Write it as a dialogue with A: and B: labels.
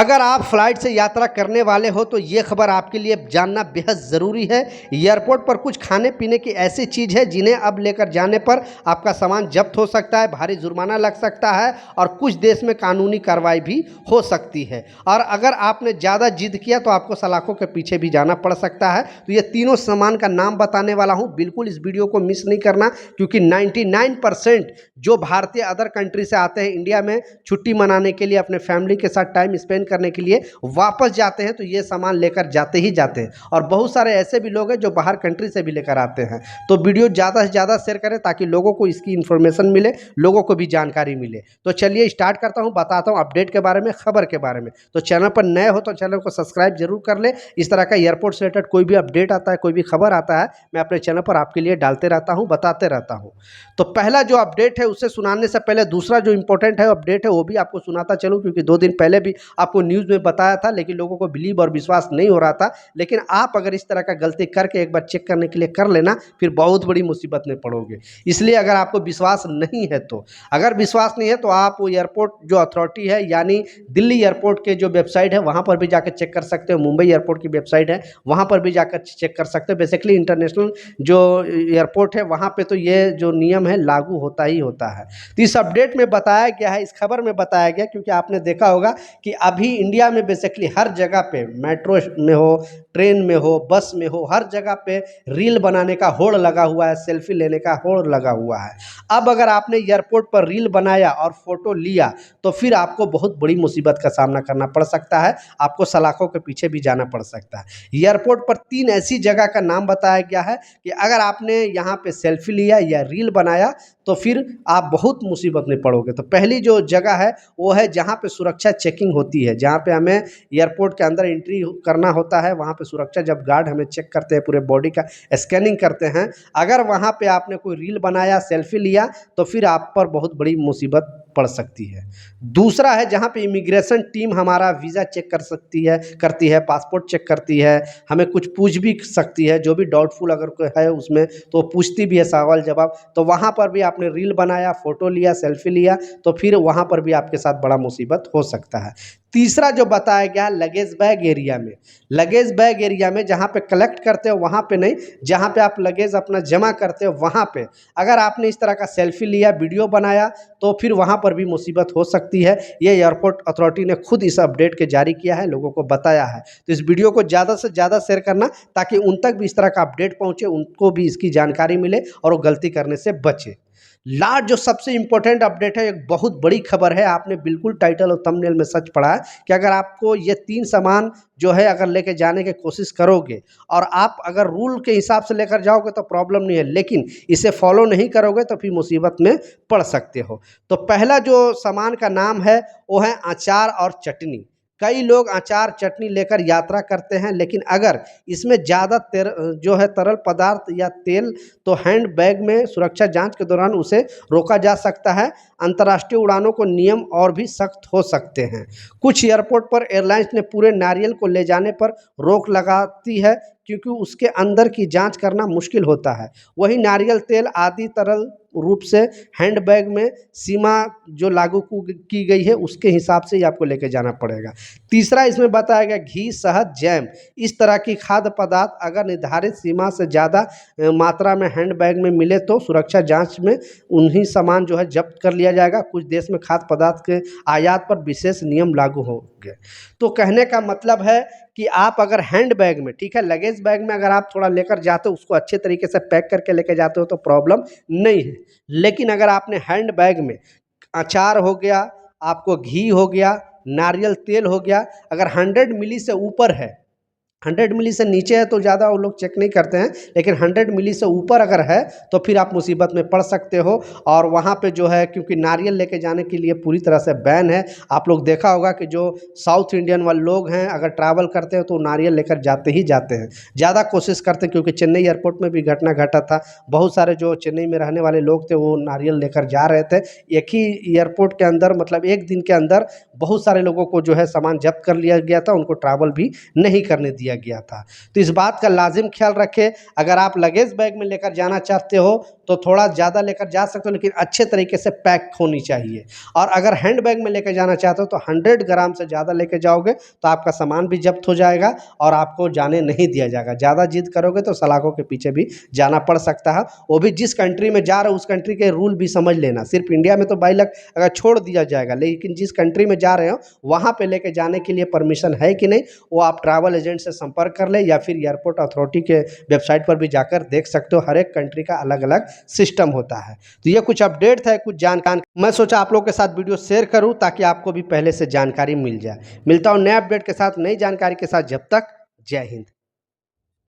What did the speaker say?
A: अगर आप फ्लाइट से यात्रा करने वाले हो तो ये खबर आपके लिए जानना बेहद ज़रूरी है। एयरपोर्ट पर कुछ खाने पीने की ऐसी चीज़ है जिन्हें अब लेकर जाने पर आपका सामान जब्त हो सकता है, भारी जुर्माना लग सकता है और कुछ देश में कानूनी कार्रवाई भी हो सकती है। और अगर आपने ज़्यादा जिद किया तो आपको सलाखों के पीछे भी जाना पड़ सकता है। तो ये तीनों सामान का नाम बताने वाला हूँ, बिल्कुल इस वीडियो को मिस नहीं करना, क्योंकि 99% जो भारतीय अदर कंट्री से आते हैं इंडिया में छुट्टी मनाने के लिए, अपने फैमिली के साथ टाइम स्पेंड करने के लिए वापस जाते हैं तो ये सामान लेकर जाते ही जाते हैं। और बहुत सारे ऐसे भी लोग हैं जो बाहर कंट्री से भी लेकर आते हैं। तो वीडियो ज़्यादा से ज़्यादा शेयर करें ताकि लोगों को इसकी इन्फॉर्मेशन मिले, लोगों को भी जानकारी मिले। तो चलिए स्टार्ट करता हूँ, बताता हूँ अपडेट के बारे में, खबर के बारे में। तो चैनल पर नए हो तो चैनल को सब्सक्राइब जरूर कर ले। इस तरह का एयरपोर्ट से रिलेटेड कोई भी अपडेट आता है, कोई भी खबर आता है, मैं अपने चैनल पर आपके लिए डालते रहता हूँ, बताते रहता हूँ। तो पहला जो अपडेट है उसे सुनाने से पहले दूसरा जो इंपॉर्टेंट है अपडेट है वो भी आपको सुनाता चलूँ, क्योंकि 2 दिन पहले भी आपको न्यूज़ में बताया था, लेकिन लोगों को बिलीव और विश्वास नहीं हो रहा था। लेकिन आप अगर इस तरह का गलती करके एक बार चेक करने के लिए कर लेना, फिर बहुत बड़ी मुसीबत में पड़ोगे। इसलिए अगर आपको विश्वास नहीं है तो, अगर विश्वास नहीं है तो आप वो एयरपोर्ट जो अथॉरिटी है यानी दिल्ली एयरपोर्ट के जो वेबसाइट है वहाँ पर भी जाकर चेक कर सकते हो। मुंबई एयरपोर्ट की वेबसाइट है, वहाँ पर भी जाकर चेक कर सकते हो। बेसिकली इंटरनेशनल जो एयरपोर्ट है वहाँ पे तो ये जो नियम है लागू होता ही होता है। तो इस अपडेट में बताया गया है, इस खबर में बताया गया, क्योंकि आपने देखा होगा कि अभी इंडिया में बेसिकली हर जगह पे, मेट्रो में हो, ट्रेन में हो, बस में हो, हर जगह पे रील बनाने का होड़ लगा हुआ है, सेल्फी लेने का होड़ लगा हुआ है। अब अगर आपने एयरपोर्ट पर रील बनाया और फोटो लिया तो फिर आपको बहुत बड़ी मुसीबत का सामना करना पड़ सकता है, आपको सलाखों के पीछे भी जाना पड़ सकता है। एयरपोर्ट पर 3 ऐसी जगह का नाम बताया गया है कि अगर आपने यहाँ पे सेल्फी लिया या रील बनाया तो फिर आप बहुत मुसीबत में पड़ोगे। तो पहली जो जगह है वो है जहाँ पे सुरक्षा चेकिंग होती है, जहाँ पे हमें एयरपोर्ट के अंदर एंट्री करना होता है। वहाँ पे सुरक्षा जब गार्ड हमें चेक करते हैं, पूरे बॉडी का स्कैनिंग करते हैं, अगर वहाँ पे आपने कोई रील बनाया, सेल्फी लिया तो फिर आप पर बहुत बड़ी मुसीबत पड़ सकती है। दूसरा है जहाँ पे इमिग्रेशन टीम हमारा वीज़ा चेक करती है, पासपोर्ट चेक करती है, हमें कुछ पूछ भी सकती है, जो भी डाउटफुल अगर कोई है उसमें तो पूछती भी है सवाल जवाब। तो वहाँ पर भी आपने रील बनाया, फोटो लिया, सेल्फी लिया तो फिर वहाँ पर भी आपके साथ बड़ा मुसीबत हो सकता है। तीसरा जो बताया गया लगेज बैग एरिया में, लगेज बैग एरिया में जहाँ पे कलेक्ट करते हो वहाँ पे नहीं, जहाँ पे आप लगेज अपना जमा करते हो वहाँ पे अगर आपने इस तरह का सेल्फी लिया, वीडियो बनाया तो फिर वहाँ पर भी मुसीबत हो सकती है। ये एयरपोर्ट अथॉरिटी ने खुद इस अपडेट के जारी किया है, लोगों को बताया है। तो इस वीडियो को ज़्यादा से ज़्यादा शेयर करना ताकि उन तक भी इस तरह का अपडेट पहुँचे, उनको भी इसकी जानकारी मिले और वो गलती करने से बचे। लास्ट जो सबसे इंपॉर्टेंट अपडेट है, एक बहुत बड़ी खबर है, आपने बिल्कुल टाइटल और थंबनेल में सच पढ़ा है कि अगर आपको ये 3 सामान जो है अगर लेके जाने की कोशिश करोगे और आप अगर रूल के हिसाब से लेकर जाओगे तो प्रॉब्लम नहीं है, लेकिन इसे फॉलो नहीं करोगे तो फिर मुसीबत में पड़ सकते हो। तो पहला जो सामान का नाम है वो है अचार और चटनी। कई लोग अचार चटनी लेकर यात्रा करते हैं, लेकिन अगर इसमें ज़्यादा जो है तरल पदार्थ या तेल तो हैंड बैग में सुरक्षा जांच के दौरान उसे रोका जा सकता है। अंतर्राष्ट्रीय उड़ानों को नियम और भी सख्त हो सकते हैं। कुछ एयरपोर्ट पर एयरलाइंस ने पूरे नारियल को ले जाने पर रोक लगाती है, क्योंकि उसके अंदर की जांच करना मुश्किल होता है। वहीं नारियल तेल आदि तरल रूप से हैंडबैग में सीमा जो लागू की गई है उसके हिसाब से ही आपको लेके जाना पड़ेगा। तीसरा इसमें बताया गया घी, शहद, जैम, इस तरह की खाद्य पदार्थ अगर निर्धारित सीमा से ज़्यादा मात्रा में हैंडबैग में मिले तो सुरक्षा जांच में उन्हीं सामान जो है जब्त कर लिया जाएगा। कुछ देश में खाद्य पदार्थ के आयात पर विशेष नियम लागू होंगे। तो कहने का मतलब है कि आप अगर हैंड बैग में, ठीक है, लगेज बैग में अगर आप थोड़ा लेकर जाते हो, उसको अच्छे तरीके से पैक करके लेके जाते हो तो प्रॉब्लम नहीं है। लेकिन अगर आपने हैंड बैग में अचार हो गया, आपको घी हो गया, नारियल तेल हो गया, अगर 100 मिली से ऊपर है, 100 मिली से नीचे है तो ज़्यादा वो लोग चेक नहीं करते हैं, लेकिन 100 मिली से ऊपर अगर है तो फिर आप मुसीबत में पड़ सकते हो। और वहाँ पे जो है, क्योंकि नारियल लेके जाने के लिए पूरी तरह से बैन है। आप लोग देखा होगा कि जो साउथ इंडियन वाले लोग हैं अगर ट्रैवल करते हैं तो नारियल लेकर जाते ही जाते हैं, ज़्यादा कोशिश करते हैं। क्योंकि चेन्नई एयरपोर्ट में भी घटना घटा था, बहुत सारे जो चेन्नई में रहने वाले लोग थे वो नारियल लेकर जा रहे थे। एक ही एयरपोर्ट के अंदर, मतलब एक दिन के अंदर बहुत सारे लोगों को जो है सामान जब्त कर लिया गया था, उनको ट्रैवल भी नहीं करने दिया दिया गया था। तो इस बात का लाजिम ख्याल रखें, अगर आप लगेज बैग में लेकर जाना चाहते हो तो थोड़ा ज़्यादा लेकर जा सकते हो, लेकिन अच्छे तरीके से पैक होनी चाहिए। और अगर हैंड बैग में लेकर जाना चाहते हो तो 100 ग्राम से ज़्यादा लेकर जाओगे तो आपका सामान भी जब्त हो जाएगा और आपको जाने नहीं दिया जाएगा। ज़्यादा जिद करोगे तो सलाखों के पीछे भी जाना पड़ सकता है। वो भी जिस कंट्री में जा रहे हो उस कंट्री के रूल भी समझ लेना। सिर्फ इंडिया में तो 22 लाख अगर छोड़ दिया जाएगा, लेकिन जिस कंट्री में जा रहे हो वहाँ पे लेके जाने के लिए परमिशन है कि नहीं, वो आप ट्रैवल एजेंट से संपर्क कर ले या फिर एयरपोर्ट अथॉरिटी के वेबसाइट पर भी जाकर देख सकते हो। हर एक कंट्री का अलग अलग सिस्टम होता है। तो ये कुछ अपडेट था, कुछ जानकारी मैं सोचा आप लोग के साथ वीडियो शेयर करूं ताकि आपको भी पहले से जानकारी मिल जाए। मिलता हूं नए अपडेट के साथ, नई जानकारी के साथ। जब तक जय हिंद।